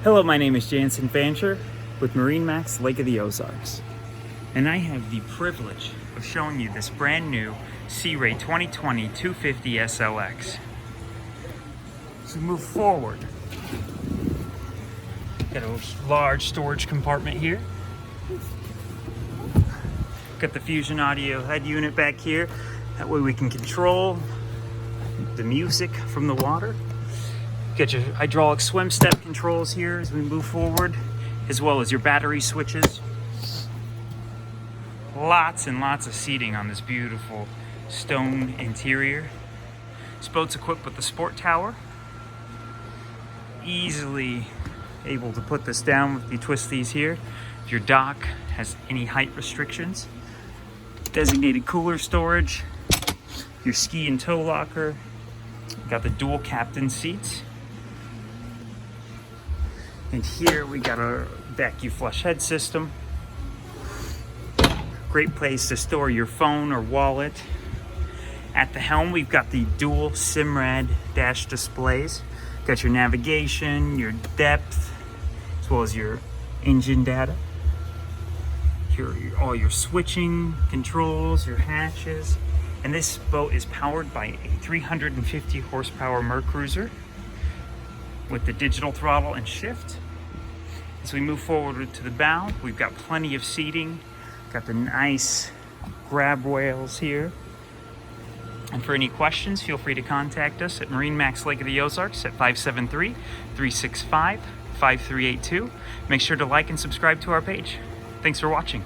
Hello, my name is Jansen Fancher with MarineMax Lake of the Ozarks. And I have the privilege of showing you this brand new Sea Ray 2020 250 SLX. So move forward. Got a large storage compartment here. Got the Fusion Audio head unit back here. That way we can control the music from the water. Got your hydraulic swim step controls here as we move forward, as well as your battery switches. Lots and lots of seating on this beautiful stone interior. This boat's equipped with the sport tower. Easily able to put this down if you twist these here. If your dock has any height restrictions. Designated cooler storage. Your ski and tow locker. Got the dual captain seats. And here we got our vacuum flush head system. Great place to store your phone or wallet. At the helm, we've got the dual SIMRAD dash displays. Got your navigation, your depth, as well as your engine data. All your switching controls, your hatches. And this boat is powered by a 350 horsepower MerCruiser with the digital throttle and shift. As we move forward to the bow, we've got plenty of seating. Got the nice grab rails here. And for any questions, feel free to contact us at MarineMax Lake of the Ozarks at 573-365-5382. Make sure to like and subscribe to our page. Thanks for watching.